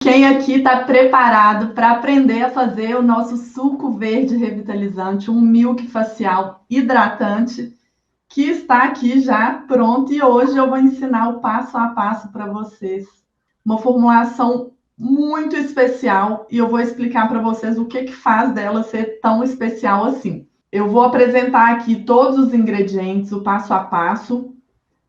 Quem aqui está preparado para aprender a fazer o nosso suco verde revitalizante, um milk facial hidratante, que está aqui já pronto, e hoje eu vou ensinar o passo a passo para vocês. Uma formulação muito especial, e eu vou explicar para vocês o que faz dela ser tão especial assim. Eu vou apresentar aqui todos os ingredientes, o passo a passo.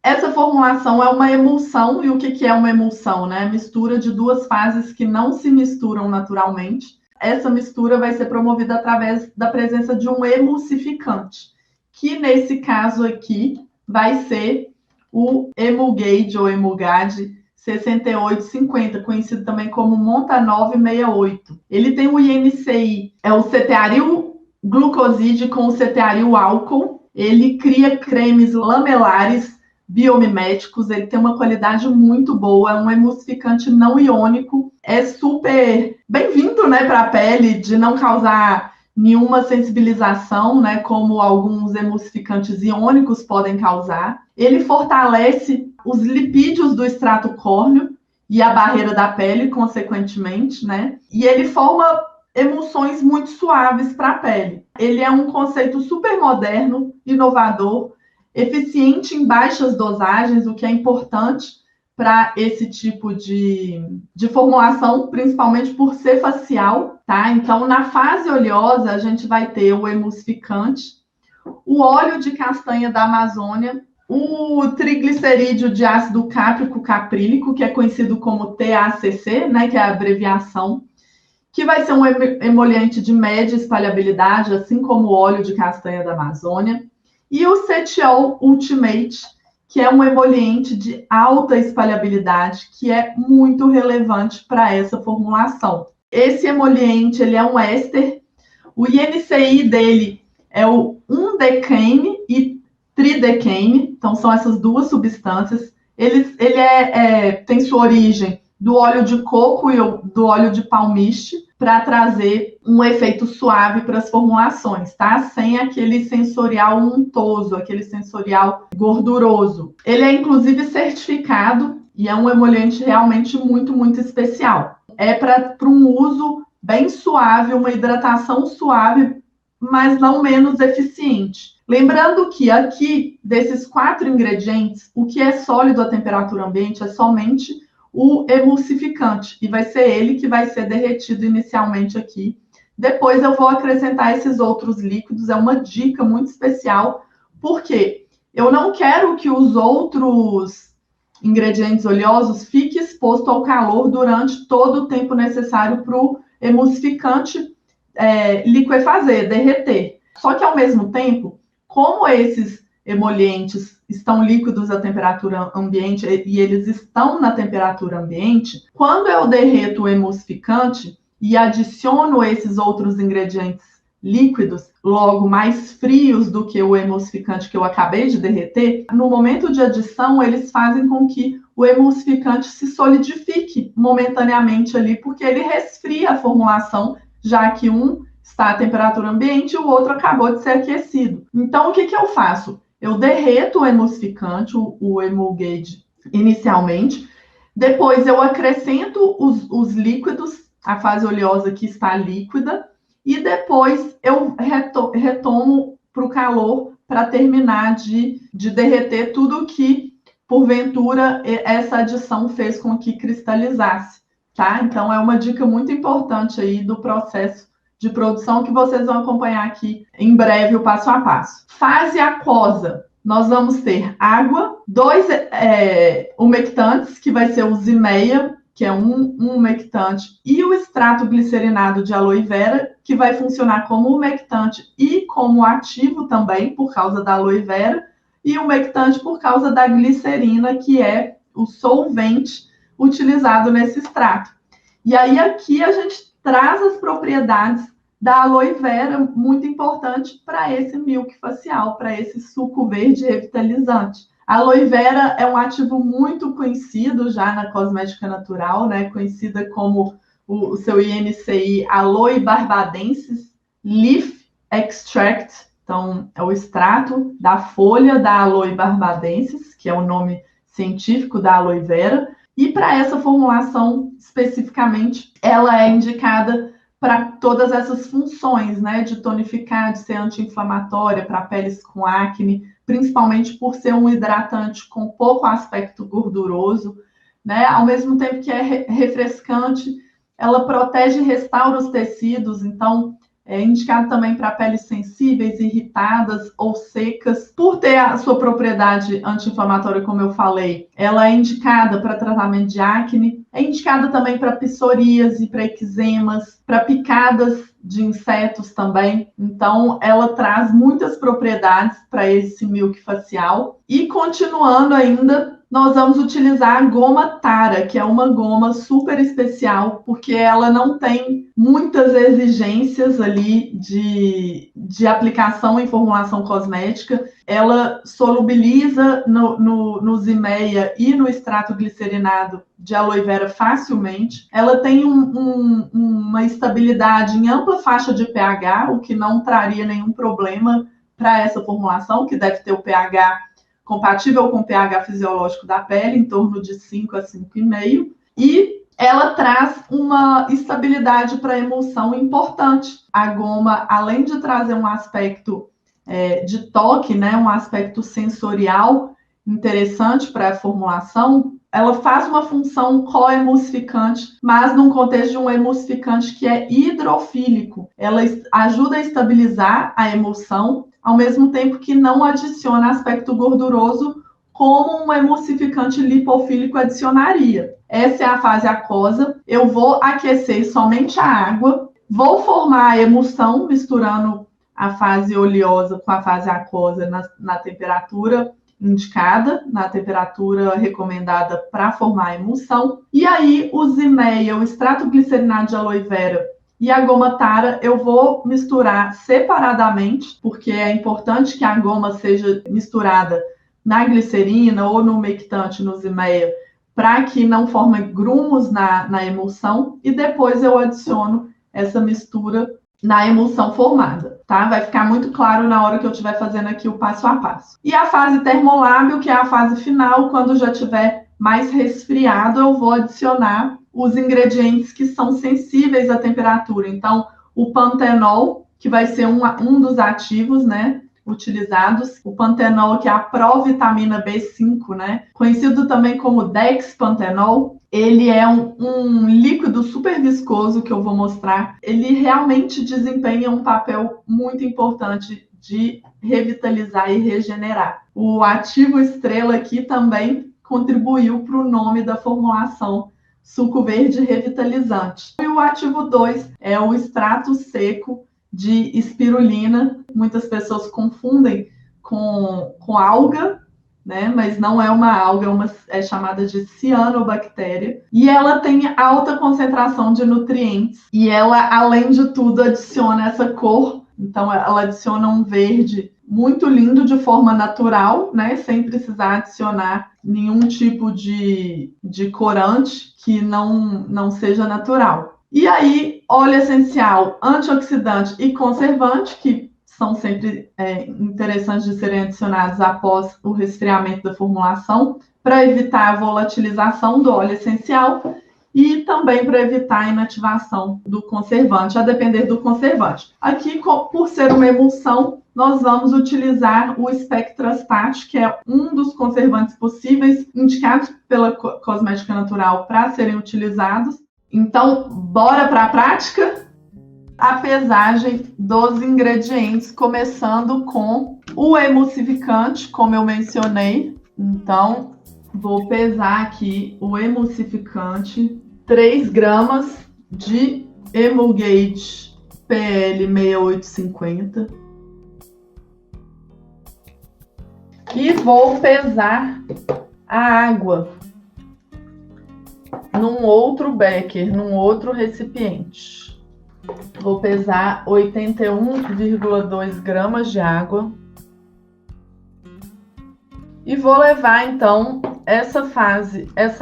Essa formulação é uma emulsão, e o que é uma emulsão, né? Mistura de duas fases que não se misturam naturalmente. Essa mistura vai ser promovida através da presença de um emulsificante, que nesse caso aqui vai ser o Emulgade ou Emulgade 6850, conhecido também como Montanove 68. Ele tem o INCI, é o cetearyl glucoside com o cetearyl álcool. Ele cria cremes lamelares biomiméticos, ele tem uma qualidade muito boa, é um emulsificante não iônico, é super bem-vindo, né, para a pele, de não causar nenhuma sensibilização, né, como alguns emulsificantes iônicos podem causar. Ele fortalece os lipídios do extrato córneo e a barreira da pele, consequentemente, né, e ele forma emulsões muito suaves para a pele. Ele é um conceito super moderno, inovador, eficiente em baixas dosagens, o que é importante para esse tipo de formulação, principalmente por ser facial, tá? Então, na fase oleosa, a gente vai ter o emulsificante, o óleo de castanha da Amazônia, o triglicerídeo de ácido cáprico caprílico, que é conhecido como TACC, né, que é a abreviação, que vai ser um emoliente de média espalhabilidade, assim como o óleo de castanha da Amazônia, e o Cetiol Ultimate, que é um emoliente de alta espalhabilidade, que é muito relevante para essa formulação. Esse emoliente, ele é um éster, o INCI dele é o 1-decane e tridecane, então são essas duas substâncias. Ele tem sua origem do óleo de coco e do óleo de palmiste, para trazer um efeito suave para as formulações, tá? Sem aquele sensorial untoso, aquele sensorial gorduroso. Ele é, inclusive, certificado e é um emoliente realmente muito, muito especial. É para um uso bem suave, uma hidratação suave, mas não menos eficiente. Lembrando que aqui, desses 4 ingredientes, o que é sólido à temperatura ambiente é somente o emulsificante, e vai ser ele que vai ser derretido inicialmente aqui. Depois eu vou acrescentar esses outros líquidos, é uma dica muito especial, porque eu não quero que os outros ingredientes oleosos fiquem expostos ao calor durante todo o tempo necessário para o emulsificante liquefazer, derreter. Só que, ao mesmo tempo, como esses emolientes estão líquidos à temperatura ambiente e eles estão na temperatura ambiente, quando eu derreto o emulsificante e adiciono esses outros ingredientes líquidos, logo mais frios do que o emulsificante que eu acabei de derreter, no momento de adição, eles fazem com que o emulsificante se solidifique momentaneamente ali, porque ele resfria a formulação, já que um está à temperatura ambiente e o outro acabou de ser aquecido. Então, o que eu faço? Eu derreto o emulsificante, o Emulgade, inicialmente. Depois eu acrescento os líquidos, a fase oleosa que está líquida. E depois eu retomo para o calor para terminar de derreter tudo que, porventura, essa adição fez com que cristalizasse. Tá? Então, é uma dica muito importante aí do processo de produção que vocês vão acompanhar aqui em breve o passo a passo. Fase aquosa, nós vamos ter água, 2 umectantes, que vai ser o Zimeia, que é um umectante, e o extrato glicerinado de aloe vera, que vai funcionar como umectante e como ativo também, por causa da aloe vera, e umectante por causa da glicerina, que é o solvente utilizado nesse extrato. E aí aqui a gente traz as propriedades da aloe vera, muito importante para esse milk facial, para esse suco verde revitalizante. A aloe vera é um ativo muito conhecido já na cosmética natural, né? Conhecida como o seu INCI Aloe barbadensis Leaf Extract. Então, é o extrato da folha da Aloe barbadensis, que é o nome científico da aloe vera. E para essa formulação especificamente, ela é indicada para todas essas funções, né, de tonificar, de ser anti-inflamatória para peles com acne, principalmente por ser um hidratante com pouco aspecto gorduroso, né, ao mesmo tempo que é refrescante, ela protege e restaura os tecidos, então é indicado também para peles sensíveis, irritadas ou secas. Por ter a sua propriedade anti-inflamatória, como eu falei, ela é indicada para tratamento de acne, é indicada também para psoríase, para eczemas, para picadas de insetos também. Então, ela traz muitas propriedades para esse milk facial. E continuando ainda, nós vamos utilizar a goma Tara, que é uma goma super especial, porque ela não tem muitas exigências ali de aplicação em formulação cosmética. Ela solubiliza no Zimeia e no extrato glicerinado de aloe vera facilmente. Ela tem uma estabilidade em ampla faixa de pH, o que não traria nenhum problema para essa formulação, que deve ter o pH compatível com o pH fisiológico da pele, em torno de 5 a 5,5. E ela traz uma estabilidade para emulsão importante. A goma, além de trazer um aspecto de toque, né, um aspecto sensorial interessante para a formulação, ela faz uma função coemulsificante, mas num contexto de um emulsificante que é hidrofílico. Ela ajuda a estabilizar a emulsão, ao mesmo tempo que não adiciona aspecto gorduroso como um emulsificante lipofílico adicionaria. Essa é a fase aquosa. Eu vou aquecer somente a água, vou formar a emulsão misturando a fase oleosa com a fase aquosa na temperatura indicada, na temperatura recomendada para formar a emulsão. E aí o Zimeia, o extrato glicerinado de aloe vera e a goma Tara eu vou misturar separadamente, porque é importante que a goma seja misturada na glicerina ou no umectante, no Zimeia, para que não forme grumos na emulsão, e depois eu adiciono essa mistura na emulsão formada, tá? Vai ficar muito claro na hora que eu estiver fazendo aqui o passo a passo. E a fase termolábio, que é a fase final, quando já estiver mais resfriado, eu vou adicionar os ingredientes que são sensíveis à temperatura. Então, o pantenol, que vai ser um dos ativos, né, utilizados. O pantenol, que é a provitamina B5, né, conhecido também como dexpantenol. Ele é um líquido super viscoso que eu vou mostrar. Ele realmente desempenha um papel muito importante de revitalizar e regenerar. O ativo estrela aqui também contribuiu para o nome da formulação suco verde revitalizante. E o ativo 2 é o extrato seco de espirulina. Muitas pessoas confundem com alga, né? Mas não é uma alga, é chamada de cianobactéria. E ela tem alta concentração de nutrientes. E ela, além de tudo, adiciona essa cor. Então, ela adiciona um verde muito lindo de forma natural, né? Sem precisar adicionar nenhum tipo de corante que não seja natural. E aí, óleo essencial, antioxidante e conservante, que são sempre interessantes de serem adicionados após o resfriamento da formulação, para evitar a volatilização do óleo essencial e também para evitar a inativação do conservante, a depender do conservante. Aqui, por ser uma emulsão, nós vamos utilizar o Spectrastat, que é um dos conservantes possíveis indicados pela cosmética natural para serem utilizados. Então, bora para a prática? A pesagem dos ingredientes, começando com o emulsificante, como eu mencionei. Então, vou pesar aqui o emulsificante, 3 gramas de Emulgate PL 6850. E vou pesar a água num outro becker, num outro recipiente. Vou pesar 81,2 gramas de água. E vou levar, então, essa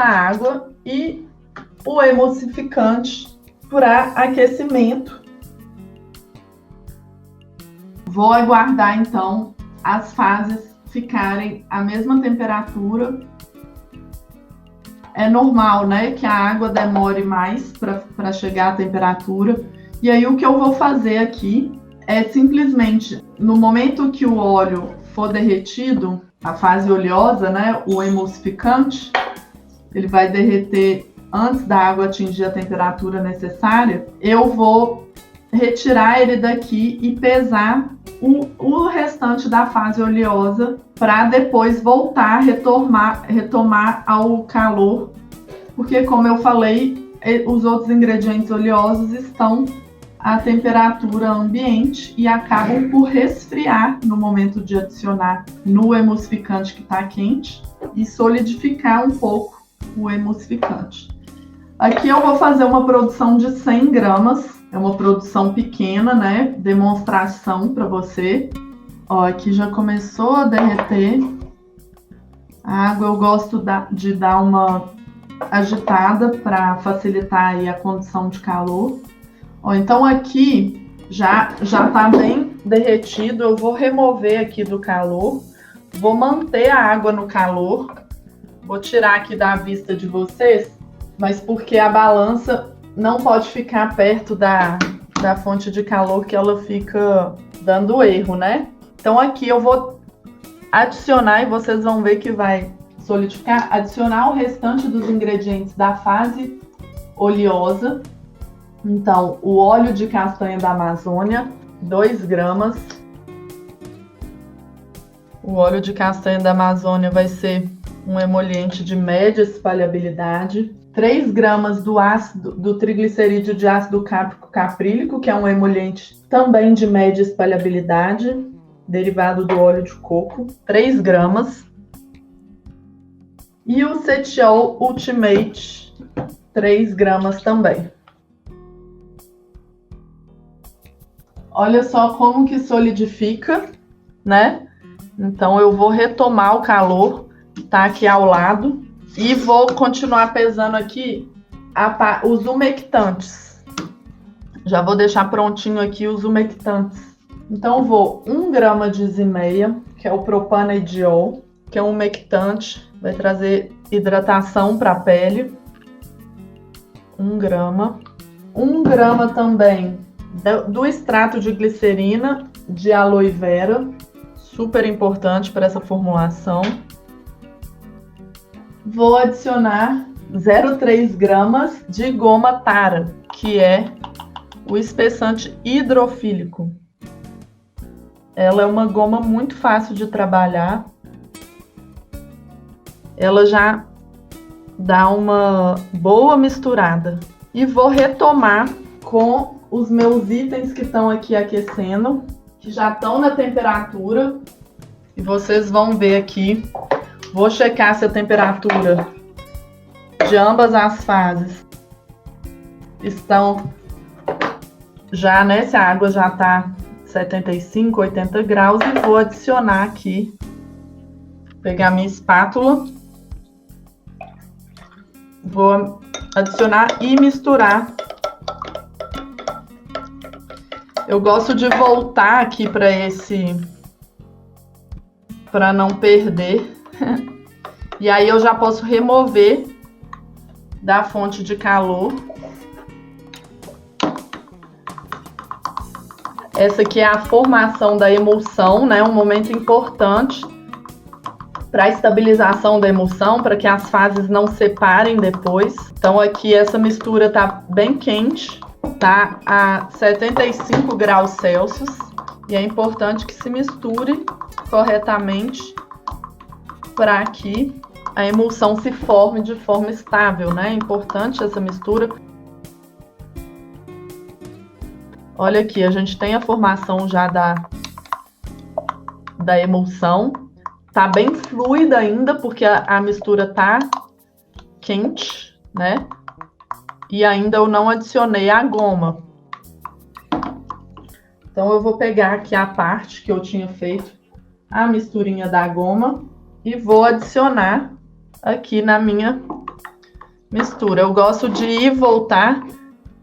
água e o emulsificante para aquecimento. Vou aguardar, então, as fases ficarem à mesma temperatura. é normal, né, que a água demore mais para chegar à temperatura. E aí o que eu vou fazer aqui é simplesmente, no momento que o óleo for derretido, a fase oleosa, né, o emulsificante, ele vai derreter antes da água atingir a temperatura necessária, eu vou retirar ele daqui e pesar o restante da fase oleosa para depois voltar, retomar ao calor, porque como eu falei, os outros ingredientes oleosos estão à temperatura ambiente e acabam por resfriar no momento de adicionar no emulsificante que está quente e solidificar um pouco o emulsificante. Aqui eu vou fazer uma produção de 100 gramas, é uma produção pequena, né? Demonstração para você. Ó, aqui já começou a derreter. A água eu gosto de dar uma agitada para facilitar aí a condição de calor. Ó, então aqui já está bem derretido. Eu vou remover aqui do calor, vou manter a água no calor, vou tirar aqui da vista de vocês, mas porque a balança não pode ficar perto da fonte de calor, que ela fica dando erro, né? Então aqui eu vou adicionar, e vocês vão ver que vai solidificar, adicionar o restante dos ingredientes da fase oleosa. Então, o óleo de castanha da Amazônia, 2 gramas. O óleo de castanha da Amazônia vai ser um emoliente de média espalhabilidade. 3 gramas do triglicerídeo de ácido caprílico, que é um emoliente também de média espalhabilidade, derivado do óleo de coco. 3 gramas. E o Cetiol Ultimate, 3 gramas também. Olha só como que solidifica, né? Então eu vou retomar o calor, tá aqui ao lado, e vou continuar pesando aqui os umectantes. Já vou deixar prontinho aqui os umectantes. Então eu vou 1 grama de zimeia, que é o propanediol, que é um umectante, vai trazer hidratação para a pele. 1 grama. 1 grama também do extrato de glicerina de aloe vera, super importante para essa formulação. Vou adicionar 0,3 gramas de goma tara, que é o espessante hidrofílico. Ela é uma goma muito fácil de trabalhar. Ela já dá uma boa misturada. E vou retomar com os meus itens que estão aqui aquecendo, que já estão na temperatura. E vocês vão ver aqui. Vou checar se a temperatura de ambas as fases estão já, né? Se a água já está 75, 80 graus. E vou adicionar aqui, pegar minha espátula. Vou adicionar e misturar. Eu gosto de voltar aqui para não perder. E aí eu já posso remover da fonte de calor. Essa aqui é a formação da emulsão, né? Um momento importante para a estabilização da emulsão, para que as fases não separem depois. Então aqui essa mistura tá bem quente, tá a 75 graus Celsius, e é importante que se misture corretamente para que a emulsão se forme de forma estável, né? É importante essa mistura. Olha aqui, a gente tem a formação já da emulsão. Tá bem fluida ainda, porque a mistura tá quente, né? E ainda eu não adicionei a goma. Então eu vou pegar aqui a parte que eu tinha feito, a misturinha da goma, e vou adicionar aqui na minha mistura. Eu gosto de ir e voltar,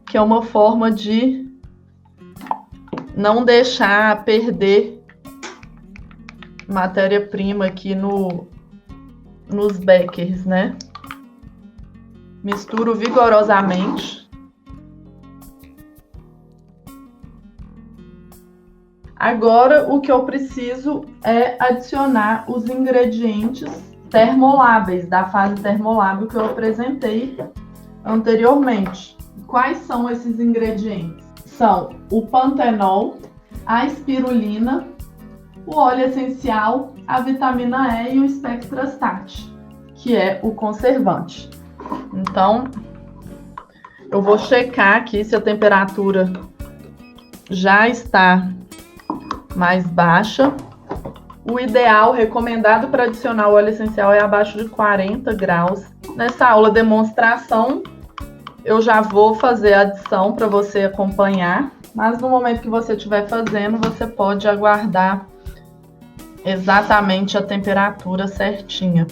que é uma forma de não deixar perder matéria-prima aqui nos beckers, né? Misturo vigorosamente. Agora, o que eu preciso é adicionar os ingredientes termoláveis, da fase termolável que eu apresentei anteriormente. Quais são esses ingredientes? São o pantenol, a espirulina, o óleo essencial, a vitamina E e o spectrastat, que é o conservante. Então, eu vou checar aqui se a temperatura já está mais baixa. O ideal, recomendado para adicionar o óleo essencial é abaixo de 40 graus. Nessa aula demonstração, eu já vou fazer a adição para você acompanhar, mas no momento que você estiver fazendo, você pode aguardar exatamente a temperatura certinha.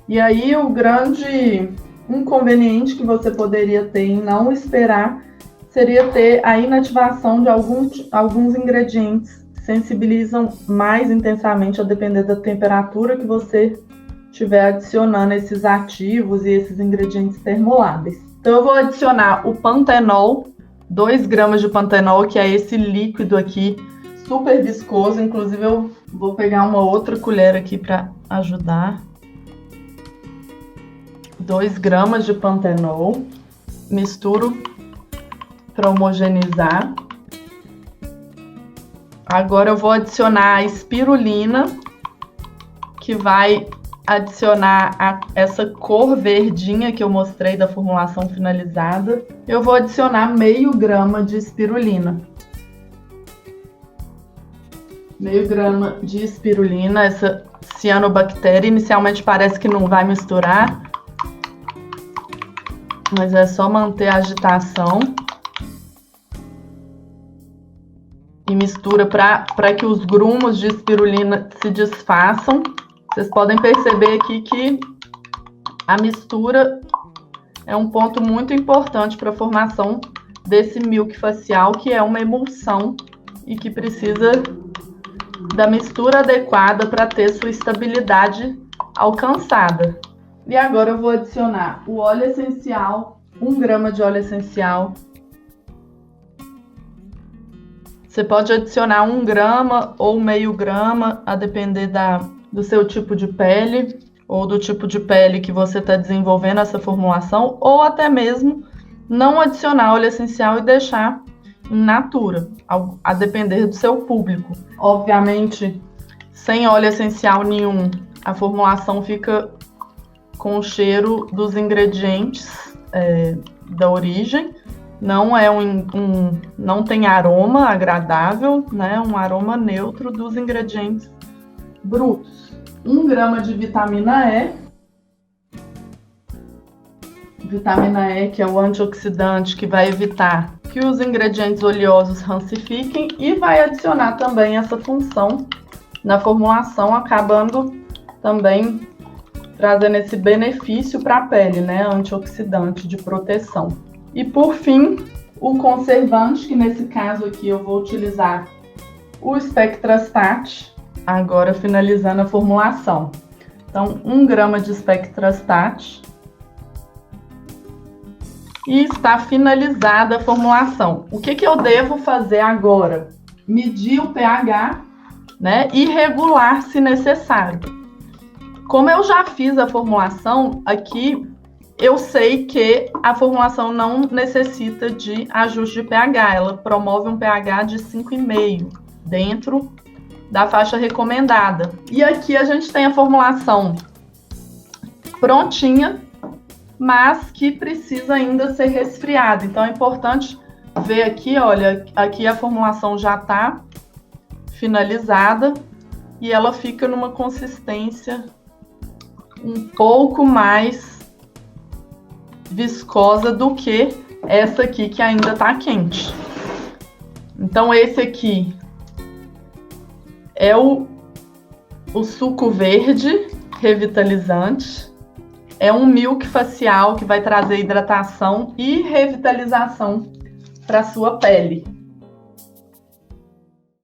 E aí, o grande inconveniente que você poderia ter em não esperar seria ter a inativação de alguns ingredientes que sensibilizam mais intensamente a depender da temperatura que você estiver adicionando esses ativos e esses ingredientes termoláveis. Então, eu vou adicionar o pantenol, 2 gramas de pantenol, que é esse líquido aqui, super viscoso. Inclusive, eu vou pegar uma outra colher aqui para ajudar. 2 gramas de pantenol. Misturo para homogeneizar. Agora eu vou adicionar a espirulina, que vai adicionar essa cor verdinha que eu mostrei da formulação finalizada. Eu vou adicionar meio grama de espirulina. Meio grama de espirulina, essa cianobactéria. Inicialmente parece que não vai misturar, mas é só manter a agitação. E mistura para que os grumos de espirulina se desfaçam. Vocês podem perceber aqui que a mistura é um ponto muito importante para a formação desse milk facial, que é uma emulsão e que precisa da mistura adequada para ter sua estabilidade alcançada. E agora eu vou adicionar o óleo essencial, 1 grama de óleo essencial. Você pode adicionar 1 grama ou meio grama, a depender do seu tipo de pele ou do tipo de pele que você está desenvolvendo essa formulação, ou até mesmo não adicionar óleo essencial e deixar in natura, a depender do seu público. Obviamente, sem óleo essencial nenhum, a formulação fica com o cheiro dos ingredientes da origem. Não não tem aroma agradável, né? Um aroma neutro dos ingredientes brutos. 1 grama de vitamina E. Vitamina E, que é o antioxidante que vai evitar que os ingredientes oleosos rancifiquem e vai adicionar também essa função na formulação, acabando também trazendo esse benefício para a pele, né? Antioxidante de proteção. E por fim, o conservante, que nesse caso aqui eu vou utilizar o spectrastat, agora finalizando a formulação. Então, 1 grama de spectrastat. E está finalizada a formulação. O que eu devo fazer agora? Medir o pH, né? E regular se necessário. Como eu já fiz a formulação aqui, eu sei que a formulação não necessita de ajuste de pH, ela promove um pH de 5,5 dentro da faixa recomendada. E aqui a gente tem a formulação prontinha, mas que precisa ainda ser resfriada. Então é importante ver aqui, olha, aqui a formulação já está finalizada e ela fica numa consistência um pouco mais viscosa do que essa aqui que ainda está quente. Então esse aqui é o suco verde revitalizante. É um milk facial que vai trazer hidratação e revitalização para a sua pele.